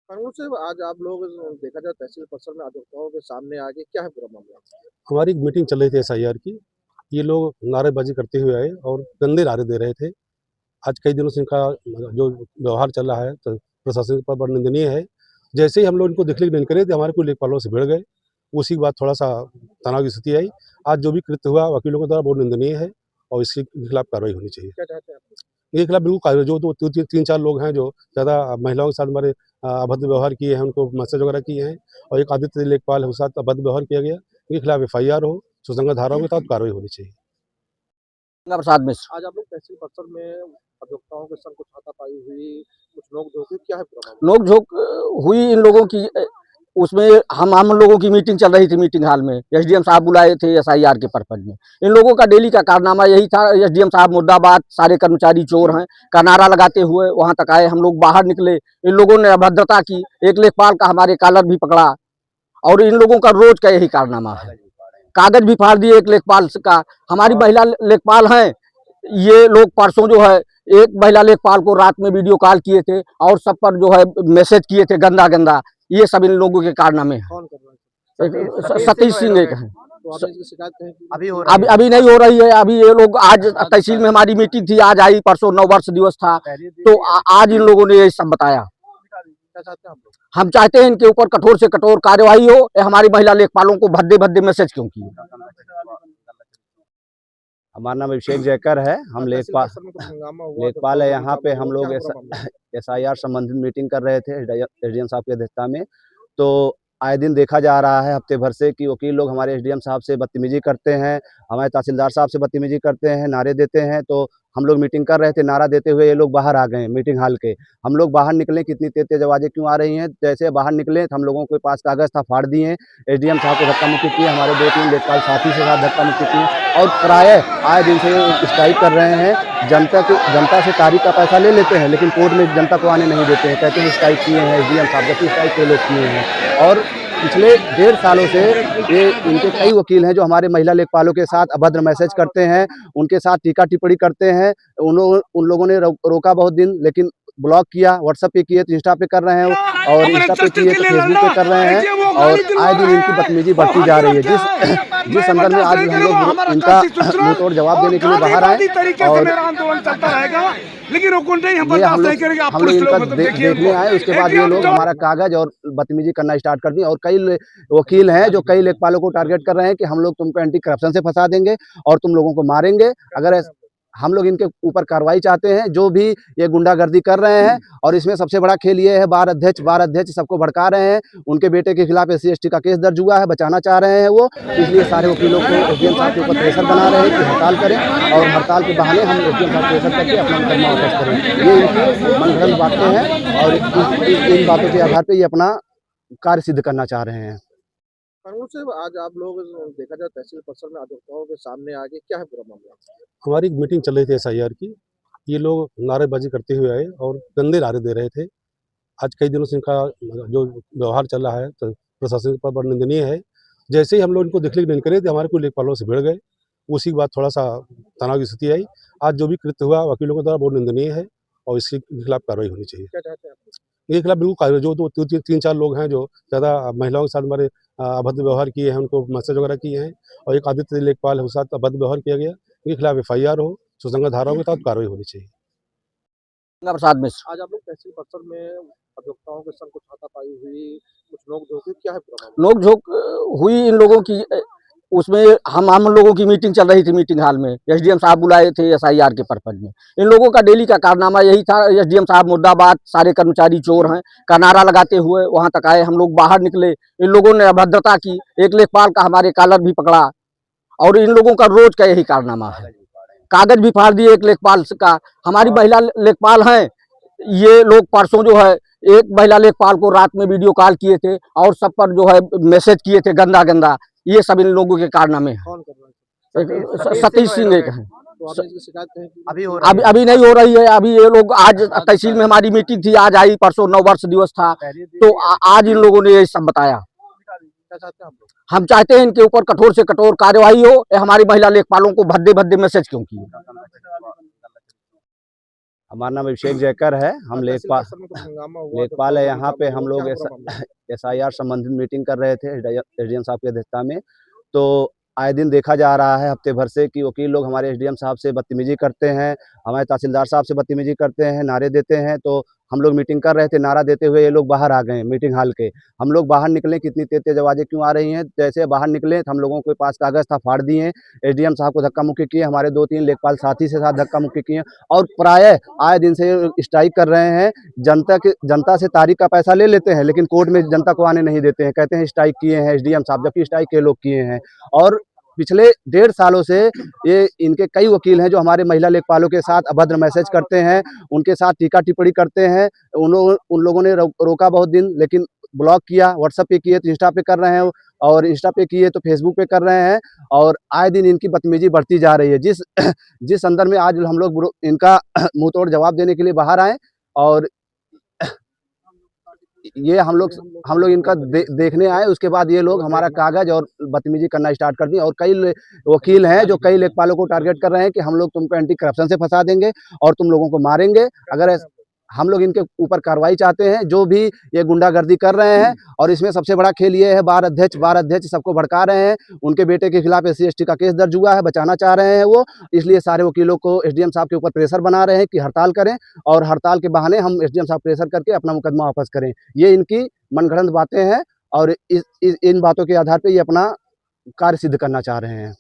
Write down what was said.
कानून से आज आप लोग देखा जाए तहसील परिसर में अधिवक्ताओं के सामने आके क्या है पूरा मामला? हमारी एक मीटिंग चल रही थी एसआईआर की। ये लोग नारेबाजी करते हुए आए और गंदे नारे दे रहे थे। आज कई दिनों से इनका जो व्यवहार चल रहा है तो प्रशासन पर बड़ा निंदनीय है। जैसे ही हम लोग इनको देखने की नहीं करे थे, हमारे कुछ लेखपालों से भिड़ गए। उसी के बाद थोड़ा-सा तनाव की स्थिति आई। आज जो भी कृत्य हुआ वकीलों के द्वारा बहुत निंदनीय है और इसके खिलाफ कार्रवाई होनी चाहिए। क्या चाहते हैं आप? इनके खिलाफ बिल्कुल कार्रवाई जो 3-4 लोग हैं जो ज़्यादा महिलाओं के साथ हमारे अभद्र व्यवहार किए हैं, उनको मैसेज वगैरह किए हैं और एक आदित्य लेखपाल है, उसके साथ अभद्र व्यवहार किया गया। इनके खिलाफ एफआईआर हो, सुसंगत धाराओं के तहत कार्रवाई होनी चाहिए। गंगा प्रसाद मिश्र। आज आप लोग तहसील परिसर में अधिवक्ताओं के संग कुछ हाथापाई हुई, कुछ नोक-झोंक हुई, क्या है पूरा मामला? नोक-झोंक हुई इन लोगों की। उसमें हम लोगों की मीटिंग चल रही थी मीटिंग हॉल में। एसडीएम साहब बुलाए थे एसआईआर के पर्पज में। इन लोगों का डेली का कारनामा यही था, एसडीएम साहब मुर्दाबाद, सारे कर्मचारी चोर हैं का नारा लगाते हुए वहां तक आए। हम लोग बाहर निकले, इन लोगों ने अभद्रता की, एक लेखपाल का हमारे कॉलर भी पकड़ा और इन लोगों का रोज का यही कारनामा है। कागज भी फाड़ दिए एक लेखपाल का। हमारी महिला लेखपाल हैं, ये लोग परसों जो है एक महिला लेखपाल को रात में वीडियो कॉल किए थे और सब पर जो है मैसेज किए थे गंदा गंदा। ये सब इन लोगों के कारनामे हैं। कौन कर रहा है? सतीश सिंह एक है। तो आपने इसकी शिकायत कहीं की? अभी नहीं हो रही है। अभी ये लोग आज तहसील में हमारी मीटिंग थी, आज आई, परसों 9 वर्ष दिवस था तो आज इन लोगों ने ये सब बताया। क्या चाहते हैं आप लोग? हम चाहते हैं इनके ऊपर कठोर से कठोर कार्यवाही हो। हमारी महिला लेखपालों को भद्दे भद्दे मैसेज क्यों किए? हमारा नाम अभिषेक जयकर है। हम तहसील परिसर में कुछ हंगामा हुआ, लेखपाल है। तो यहाँ पे हम लोग क्या पूरा मामला? एसआईआर संबंधित मीटिंग कर रहे थे एसडीएम साहब की अध्यक्षता में। तो आए दिन देखा जा रहा है हफ्ते भर से कि वकील लोग हमारे एसडीएम साहब से बदतमीजी करते हैं, हमारे तहसीलदार साहब से बदतमीजी करते हैं, नारे देते हैं। तो हम लोग मीटिंग कर रहे थे, नारा देते हुए ये लोग बाहर आ गए मीटिंग हॉल के। हम लोग बाहर निकले, कितनी तेज तेज आवाज़ें क्यों आ रही हैं। जैसे बाहर निकले तो हम लोगों के पास कागज़ था, फाड़ दिए। एसडीएम साहब को धक्का मुक्की किए, हमारे 2-3 लेखपाल साथी से साथ धक्का मुक्की किए और प्रायः आए दिन से स्ट्राइक कर रहे हैं। जनता से तारीख का पैसा ले लेते हैं लेकिन कोर्ट में जनता को आने नहीं देते हैं। कहते हैं स्ट्राइक किए हैं एसडीएम साहब, जबकि स्ट्राइक के लोग किए हैं। और पिछले 1.5 सालों से ये इनके कई वकील हैं जो हमारे महिला लेखपालों के साथ अभद्र मैसेज करते हैं, उनके साथ टीका टिप्पणी करते हैं। उन लोगों ने रोका बहुत दिन, लेकिन ब्लॉक किया, व्हाट्सएप पे किए तो इंस्टा पे कर रहे हैं और इंस्टा पे किए तो फेसबुक पे कर रहे हैं और आए दिन इनकी बदतमीजी बढ़ती जा रही है। जिस संदर्भ में आज हम लोग इनका मुंह तोड़ जवाब देने के लिए बाहर आए और लेकिन ये हम लोग इनका देखने आए। उसके बाद ये लोग हमारा कागज और बदतमीजी करना स्टार्ट कर दिए और कई वकील हैं जो कई लेखपालों को टारगेट कर रहे हैं कि हम लोग तुमको एंटी करप्शन से फंसा देंगे और तुम लोगों को मारेंगे। अगर हम लोग इनके ऊपर कार्रवाई चाहते हैं, जो भी ये गुंडागर्दी कर रहे हैं। और इसमें सबसे बड़ा खेल ये है, बार अध्यक्ष सबको भड़का रहे हैं। उनके बेटे के खिलाफ SC/ST का केस दर्ज हुआ है, बचाना चाह रहे हैं वो, इसलिए सारे वकीलों को एसडीएम साहब के ऊपर प्रेशर बना रहे हैं कि हड़ताल करें और हड़ताल के बहाने हम एसडीएम साहब प्रेशर करके अपना मुकदमा वापस करें। ये इनकी मनगढ़ंत बातें हैं और इन बातों के आधार पर ये अपना कार्य सिद्ध करना चाह रहे हैं। कानून से आज आप लोग देखा जाए तहसील परिसर में अधिवक्ताओं के सामने आके क्या है पूरा मामला? हमारी एक मीटिंग चल रही थी एसआईआर की। ये लोग नारेबाजी करते हुए आए और गंदे नारे दे रहे थे। आज कई दिनों से इनका जो व्यवहार चल रहा है तो प्रशासन पर बड़ा निंदनीय है। जैसे ही हम लोग इनको देखने की नहीं करे थे, हमारे कुछ लेखपालों से भिड़ गए। उसी के बाद थोड़ा-सा तनाव की स्थिति आई। आज जो भी कृत्य हुआ वकीलों के द्वारा बहुत निंदनीय है और इसके खिलाफ कार्रवाई होनी चाहिए। क्या चाहते हैं आप? इनके खिलाफ बिल्कुल कार्रवाई जो 3-4 लोग हैं जो ज़्यादा महिलाओं के साथ हमारे अभद्र व्यवहार किए हैं, उनको मैसेज वगैरह किए हैं और एक आदित्य लेखपाल है, उसके साथ अभद्र व्यवहार किया गया। इनके खिलाफ एफआईआर हो, सुसंगत धाराओं के तहत कार्रवाई होनी चाहिए। गंगा प्रसाद मिश्र। आज आप लोग तहसील परिसर में अधिवक्ताओं के संग कुछ हाथापाई हुई, कुछ नोक-झोंक हुई, क्या है पूरा मामला? नोक-झोंक हुई इन लोगों की। उसमें हम लोगों की मीटिंग चल रही थी मीटिंग हॉल में। एसडीएम साहब बुलाए थे एसआईआर के पर्पज में। इन लोगों का डेली का कारनामा यही था, एसडीएम साहब मुर्दाबाद, सारे कर्मचारी चोर हैं का नारा लगाते हुए वहां तक आए। हम लोग बाहर निकले, इन लोगों ने अभद्रता की, एक लेखपाल का हमारे कॉलर भी पकड़ा और इन लोगों का रोज का यही कारनामा है। कागज भी फाड़ दिए एक लेखपाल का। हमारी महिला लेखपाल हैं, ये लोग परसों जो है एक महिला लेखपाल को रात में वीडियो कॉल किए थे और सब पर जो है मैसेज किए थे गंदा गंदा। ये सब इन लोगों के कारनामे हैं। कौन कर रहा है? सतीश सिंह एक है। तो आपने इसकी शिकायत कहीं की? अभी नहीं हो रही है। अभी ये लोग आज तहसील में हमारी मीटिंग थी, आज आई, परसों 9 वर्ष दिवस था तो आज इन लोगों ने ये सब बताया। क्या चाहते हैं आप लोग? हम चाहते हैं इनके ऊपर कठोर से कठोर कार्यवाही हो। हमारी महिला लेखपालों को भद्दे भद्दे मैसेज क्यों किए? हमारा नाम अभिषेक जयकर है। हम तहसील लेखपाल परिसर में कुछ हंगामा हुआ, लेखपाल है तो यहाँ पे। क्या हम लोग पूरा मामला? SIR संबंधित मीटिंग कर रहे थे एसडीएम साहब की अध्यक्षता में। तो आए दिन देखा जा रहा है हफ्ते भर से कि वकील लोग हमारे एसडीएम साहब से बदतमीजी करते हैं, हमारे तहसीलदार साहब से बदतमीजी करते हैं, नारे देते हैं। तो हम लोग मीटिंग कर रहे थे, नारा देते हुए ये लोग बाहर आ गए मीटिंग हॉल के। हम लोग बाहर निकले, कितनी तेज आवाज़ें क्यों आ रही हैं। जैसे बाहर निकले तो हम लोगों के पास कागज़ था, फाड़ दिए। एसडीएम साहब को धक्का मुक्की किए, हमारे 2-3 लेखपाल साथी से साथ धक्का मुक्की किए और प्रायः आए दिन से स्ट्राइक कर रहे हैं। जनता से तारीख का पैसा ले लेते हैं, लेकिन कोर्ट में जनता को आने नहीं देते हैं। कहते हैं स्ट्राइक किए हैं एसडीएम साहब, जबकि स्ट्राइक के लोग किए हैं। और पिछले 1.5 सालों से ये इनके कई वकील हैं जो हमारे महिला लेखपालों के साथ अभद्र मैसेज करते हैं, उनके साथ टीका टिप्पणी करते हैं। उन लोगों ने रोका बहुत दिन, लेकिन ब्लॉक किया। व्हाट्सएप पे किए तो इंस्टा पे कर रहे हैं, और इंस्टा पे किए तो फेसबुक पे कर रहे हैं। और आए दिन इनकी बदतमीजी बढ़ती जा रही है। जिस संदर्भ में आज हम लोग इनका मुंह तोड़ जवाब देने के लिए बाहर आए, और ये हम लोग इनका देखने आए। उसके बाद ये लोग हमारा कागज और बदतमीजी करना स्टार्ट कर दिए। और कई वकील हैं जो कई लेखपालों को टारगेट कर रहे हैं कि हम लोग तुमको एंटी करप्शन से फंसा देंगे और तुम लोगों को मारेंगे अगर हम लोग इनके ऊपर कार्रवाई चाहते हैं। जो भी ये गुंडागर्दी कर रहे हैं, और इसमें सबसे बड़ा खेल ये है, बार अध्यक्ष सबको भड़का रहे हैं। उनके बेटे के खिलाफ SC/ST का केस दर्ज हुआ है, बचाना चाह रहे हैं वो। इसलिए सारे वकीलों को एसडीएम साहब के ऊपर प्रेशर बना रहे हैं कि हड़ताल करें, और हड़ताल के बहाने हम एसडीएम साहब प्रेशर करके अपना मुकदमा वापस करें। ये इनकी मनगढ़ंत बातें हैं, और इन बातों के आधार पर ये अपना कार्य सिद्ध करना चाह रहे हैं।